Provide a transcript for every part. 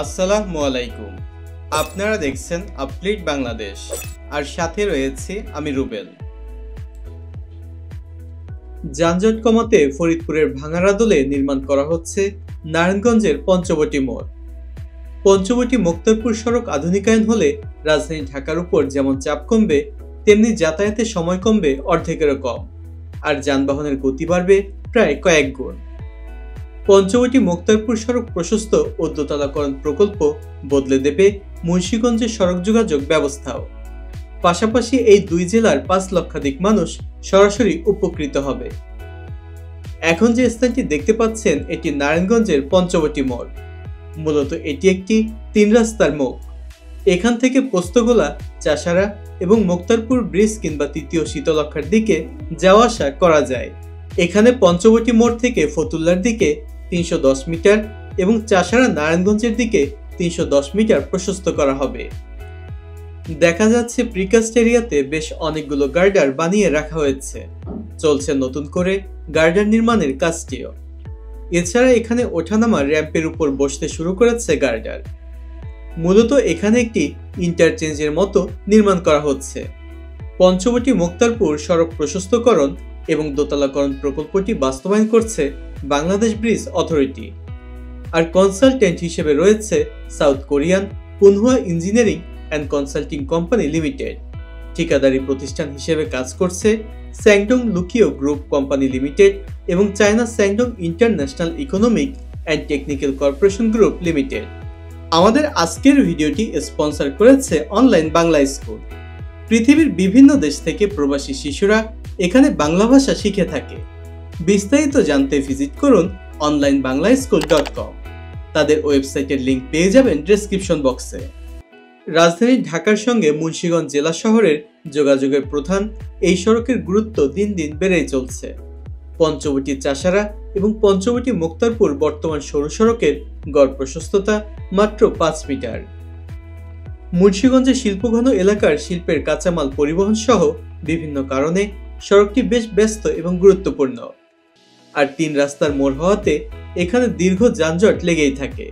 আসসালামু আলাইকুম। আপনারা দেখছেন আপডেট বাংলাদেশ, আর সাথে রয়েছে আমি রুবেল। যানজট কমাতে ফরিদপুরের ভাঙাড়াদোলে নির্মাণ করা হচ্ছে নারায়ণগঞ্জের পঞ্চবটি মোড়। পঞ্চবটি মুক্তারপুর সড়ক আধুনিকায়ন হলে রাজধানী ঢাকার উপর যেমন চাপ কমবে, তেমনি যাতায়াতের সময় কমবে অর্ধেকেরও কম, আর যানবাহনের গতি বাড়বে প্রায় কয়েক গুণ। পঞ্চবটি মুক্তারপুর সড়ক প্রশস্ত ও দোতলাকরণ প্রকল্প বদলে দেবে মুন্সিগঞ্জের সড়ক যোগাযোগ ব্যবস্থাও। পাশাপাশি এই দুই জেলার 5 লক্ষাধিক মানুষ সরাসরি উপকৃত হবে। এখন যে স্থানটি দেখতে পাচ্ছেন এটি নারায়ণগঞ্জের পঞ্চবটি মোড়। মূলত এটি একটি 3 রাস্তার মুখ। এখান থেকে পোস্তগোলা, চাষারা এবং মুক্তারপুর ব্রিজ কিংবা তৃতীয় শীতলক্ষার দিকে যাওয়া আসা করা যায়। এখানে পঞ্চবটি মোড় থেকে ফতুল্লার দিকে 310 মিটার এবং চাষারা নারায়ণগঞ্জের দিকে 310 মিটার প্রশস্ত করা হবে। দেখা যাচ্ছে প্রিকাস্ট এরিয়াতে বেশ অনেকগুলো গার্ডার বানিয়ে রাখা হয়েছে। চলছে নতুন করে গার্ডার নির্মাণের কাজটিও। এছাড়া এখানে ওঠানামা র্যাম্পের উপর বসতে শুরু করেছে গার্ডার। মূলত এখানে একটি ইন্টারচেঞ্জের মতো নির্মাণ করা হচ্ছে। পঞ্চবটি মুক্তারপুর সড়ক প্রশস্তকরণ এবং দোতলাকরণ প্রকল্পটি বাস্তবায়ন করছে বাংলাদেশ ব্রিজ অথরিটি। আর কনসালটেন্ট হিসেবে রয়েছে South Korean Pyunghwa engineering and consulting company limited. ঠিকাদারি প্রতিষ্ঠান হিসেবে কাজ করছে Shandong Luqiao group company limited এবং China Shandong international economic and technical corporation group limited. আমাদের আজকের ভিডিওটি স্পন্সর করেছে অনলাইন বাংলা স্কুল। পৃথিবীর বিভিন্ন দেশ থেকে প্রবাসী শিশুরা এখানে বাংলা ভাষা শিখে থাকে। বিস্তারিত জানতে ভিজিট করুন onlinebanglaschool.com। তাদের ওয়েবসাইটের লিংক পেয়ে যাবেন ডেসক্রিপশন বক্সে। রাজধানী ঢাকার সঙ্গে মুন্সিগঞ্জ জেলা শহরের যোগাযোগের প্রধান এই সড়কের গুরুত্ব দিন দিন বেড়েই চলছে। পঞ্চবটি চাষারা এবং পঞ্চবটি মুক্তারপুর বর্তমান সরু সড়কের গড় প্রশস্ততা মাত্র 5 মিটার। মুন্সিগঞ্জের শিল্পঘন এলাকার শিল্পের কাঁচামাল পরিবহন সহ বিভিন্ন কারণে সড়কটি বেশ ব্যস্ত এবং গুরুত্বপূর্ণ। আর 3 রাস্তার মোড় হওয়াতে এখানে দীর্ঘ যানজট লেগেই থাকে।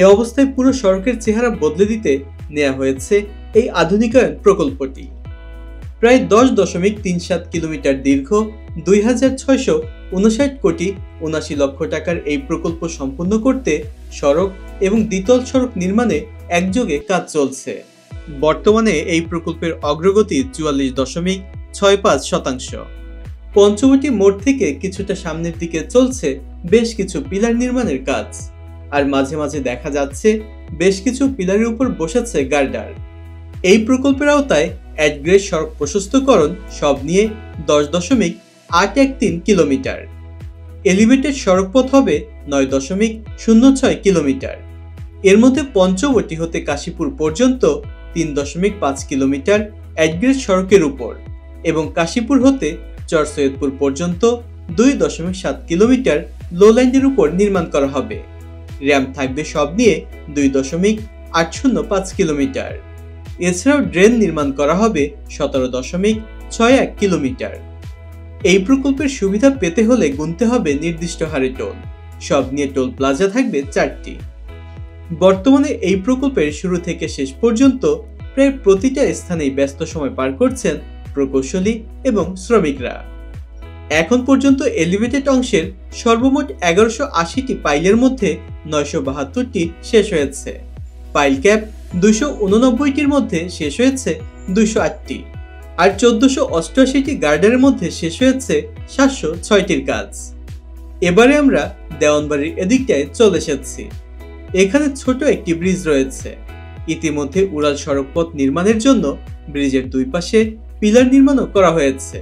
এ অবস্থায় পুরো সড়কের চেহারা বদলে দিতে নেওয়া হয়েছে এই আধুনিকায়ন প্রকল্পটি। প্রায় 10.37 কিলোমিটার দীর্ঘ 2659 কোটি 79 লক্ষ টাকার এই প্রকল্প সম্পূর্ণ করতে সড়ক এবং দ্বিতল সড়ক নির্মাণে একযোগে কাজ চলছে। বর্তমানে এই প্রকল্পের অগ্রগতি 44.65%। পঞ্চবটি মোড় থেকে কিছুটা সামনের দিকে চলছে বেশ কিছু পিলার নির্মাণের কাজ, আর মাঝে মাঝে দেখা যাচ্ছে বেশ কিছু পিলারের উপর বসেছে গার্ডার। এই প্রকল্পের আওতায় অ্যাডগ্রেড সড়ক প্রশস্তকরণ সব নিয়ে 10.813 কিলোমিটার। এলিভেটেড সড়কপথ হবে 9.06 কিলোমিটার। এর মধ্যে পঞ্চবটি হতে কাশীপুর পর্যন্ত 3.5 কিলোমিটার অ্যাডগ্রেড সড়কের উপর এবং কাশীপুর হতে চরসৈয়দপুর পর্যন্ত 2.7 কিলোমিটার লোল্যান্ডের উপর নির্মাণ করা হবে। র্যাম্প থাকবে সব নিয়ে 2.805 কিলোমিটার। এছাড়াও ড্রেন নির্মাণ করা হবে 17.61 কিলোমিটার। এই প্রকল্পের সুবিধা পেতে হলে গুনতে হবে নির্দিষ্ট হারে টোল। সব নিয়ে টোল প্লাজা থাকবে 4টি। বর্তমানে এই প্রকল্পের শুরু থেকে শেষ পর্যন্ত প্রায় প্রতিটা স্থানেই ব্যস্ত সময় পার করছেন প্রকৌশলী এবং শ্রমিকরা। এখন পর্যন্ত এলিভেটেড অংশের সর্বমোট 1180টি পাইলের মধ্যে 972টি শেষ হয়েছে। পাইল ক্যাপ 289টির মধ্যে শেষ হয়েছে 208টি, আর 1488টি গার্ডারের মধ্যে শেষ হয়েছে 706টির কাজ। এবারে আমরা দেওয়ানবাড়ির এদিকটায় চলে এসেছি। এখানে ছোট একটি ব্রিজ রয়েছে। ইতিমধ্যে উড়াল সড়কপথ নির্মাণের জন্য ব্রিজের দুই পাশে পিলার নির্মাণও করা হয়েছে।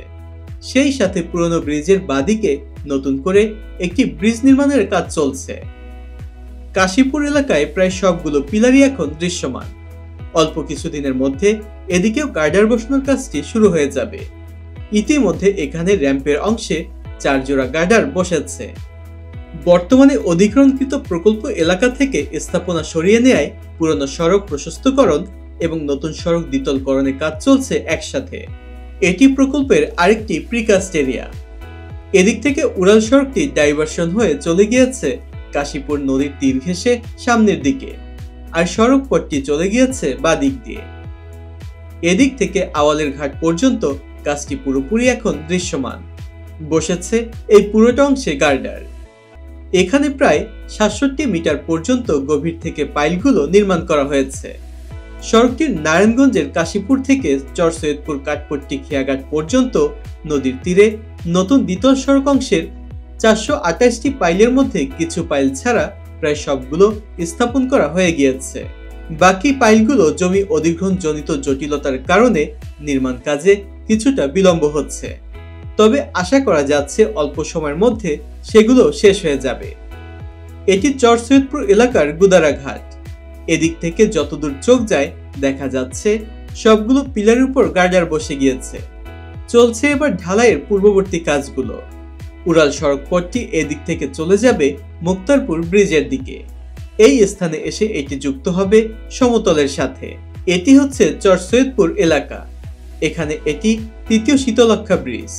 সেই সাথে পুরনো ব্রিজের বাদিকে নতুন করে একটি ব্রিজ নির্মাণের কাজ চলছে। কাশীপুর এলাকায় প্রায় সবগুলো পিলারই এখন দৃশ্যমান। অল্প কিছুদিনের মধ্যে এদিকেও গার্ডার বসানোর কাজটি শুরু হয়ে যাবে। ইতিমধ্যে এখানে র্যাম্পের অংশে 4 জোড়া গার্ডার বসেছে। বর্তমানে অধিগ্রহণকৃত প্রকল্প এলাকা থেকে স্থাপনা সরিয়ে নেয় পুরনো সড়ক প্রশস্তকরণ এবং নতুন সড়ক দ্বিতলকরণের কাজ চলছে একসাথে। এটি প্রকল্পের আরেকটি প্রিকাস্ট এরিয়া। এদিক থেকে উড়াল সড়কটি ডাইভার্সন হয়ে চলে গিয়েছে কাশীপুর নদীর তীর ঘেঁষে সামনের দিকে। আর সড়ক পথটি চলে গিয়েছে বাদিক দিয়ে। এদিক থেকে আওয়ালের ঘাট পর্যন্ত কাজটি পুরোপুরি এখন দৃশ্যমান। বসেছে এই পুরোটা অংশে গার্ডার। এখানে প্রায় 67 মিটার পর্যন্ত গভীর থেকে পাইলগুলো নির্মাণ করা হয়েছে। সড়কটির নারায়ণগঞ্জের কাশীপুর থেকে চরসৈয়দপুর কাঠপট্টি খেয়াঘাট পর্যন্ত নদীর তীরে নতুন দ্বিতল সড়ক অংশের 428টি পাইলের মধ্যে কিছু পাইল ছাড়া প্রায় সবগুলো স্থাপন করা হয়ে গিয়েছে। বাকি পাইলগুলো জমি অধিগ্রহণ জনিত জটিলতার কারণে নির্মাণ কাজে কিছুটা বিলম্ব হচ্ছে, তবে আশা করা যাচ্ছে অল্প সময়ের মধ্যে সেগুলো শেষ হয়ে যাবে। এটি চরসৈয়দপুর এলাকার গুদারা ঘাট। এদিক থেকে যতদূর চোখ যায় দেখা যাচ্ছে সবগুলো পিলারের উপর গার্ডার বসে গিয়েছে। চলছে এবার ঢালাইয়ের পূর্ববর্তী কাজগুলো। উড়াল সড়ক পথটি এদিক থেকে চলে যাবে মুক্তারপুর ব্রিজের দিকে। এই স্থানে এসে এটি যুক্ত হবে সমতলের সাথে। এটি হচ্ছে চরসৈয়দপুর এলাকা। এখানে এটি তৃতীয় শীতলক্ষ্যা ব্রিজ।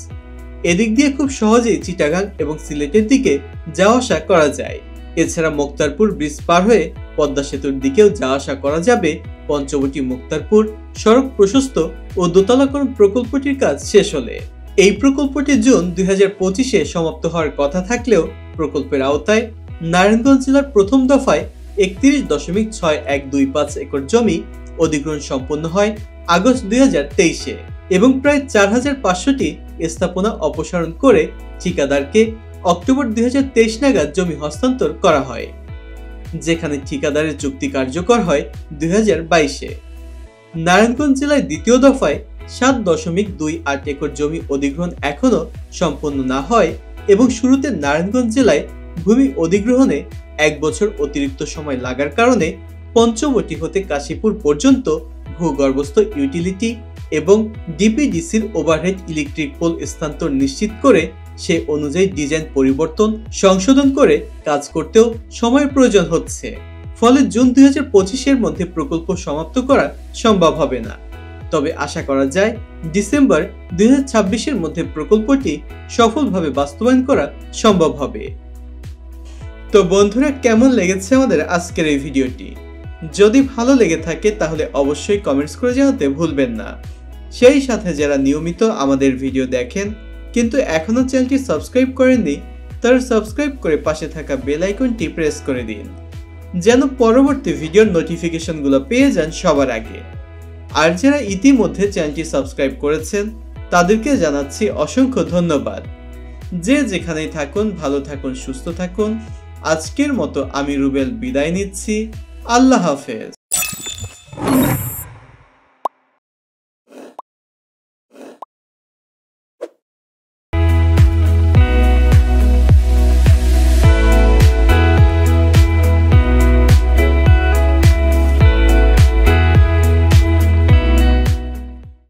এদিক দিয়ে খুব সহজেই চিটাগাং এবং সিলেটের দিকে যাওয়া আসা করা যায়। এছাড়া মুক্তারপুর ব্রিজ পার হয়ে পদ্মা সেতুর দিকেও যাওয়া আসা করা যাবে পঞ্চবটি মুক্তারপুর সড়ক প্রশস্ত ও দোতলাকরণ প্রকল্পটির কাজ শেষ হলে। এই প্রকল্পটি জুন 2025-এ সমাপ্ত হওয়ার কথা থাকলেও প্রকল্পের আওতায় নারায়ণগঞ্জ জেলার প্রথম দফায় 31.6125 একর জমি অধিগ্রহণ সম্পন্ন হয় আগস্ট 2023-এ এবং প্রায় 4500টি স্থাপনা অপসারণ করে ঠিকাদারকে অক্টোবর 2023 নাগাদ জমি হস্তান্তর করা হয়, যেখানে ঠিকাদারের চুক্তি কার্যকর হয় 2022-এ। নারায়ণগঞ্জ জেলায় দ্বিতীয় দফায় 7.28 একর জমি অধিগ্রহণ এখনো সম্পন্ন না হয় এবং শুরুতে নারায়ণগঞ্জ জেলায় ভূমি অধিগ্রহণে 1 বছর অতিরিক্ত সময় লাগার কারণে পঞ্চবটি হতে কাশীপুর পর্যন্ত ভূগর্ভস্থ ইউটিলিটি এবং ডিপিডিসির ওভারহেড ইলেকট্রিক পোল স্থানান্তর নিশ্চিত করে সে অনুযায়ী ডিজাইন পরিবর্তন সংশোধন করে কাজ করতেও সময়ের প্রয়োজন হচ্ছে। ফলে জুন 2025-এর মধ্যে প্রকল্প সমাপ্ত করা সম্ভব হবে না, তবে আশা করা যায় ডিসেম্বর 2026-এর মধ্যে প্রকল্পটি সফলভাবে বাস্তবায়ন করা সম্ভব হবে। তো বন্ধুরা, কেমন লেগেছে আমাদের আজকের এই ভিডিওটি? যদি ভালো লেগে থাকে তাহলে অবশ্যই কমেন্টস করে জানাতে ভুলবেন না। সেই সাথে যারা নিয়মিত আমাদের ভিডিও দেখেন কিন্তু এখনো চ্যানেলটি সাবস্ক্রাইব করেননি, তারা সাবস্ক্রাইব করে পাশে থাকা বেল আইকনটি প্রেস করে দিন, যেন পরবর্তী ভিডিওর নোটিফিকেশনগুলো পেয়ে যান সবার আগে। আর যারা ইতিমধ্যে চ্যানেলটি সাবস্ক্রাইব করেছেন তাদেরকে জানাচ্ছি অসংখ্য ধন্যবাদ। যে যেখানেই থাকুন ভালো থাকুন, সুস্থ থাকুন। আজকের মতো আমি রুবেল বিদায় নিচ্ছি। আল্লাহ হাফেজ।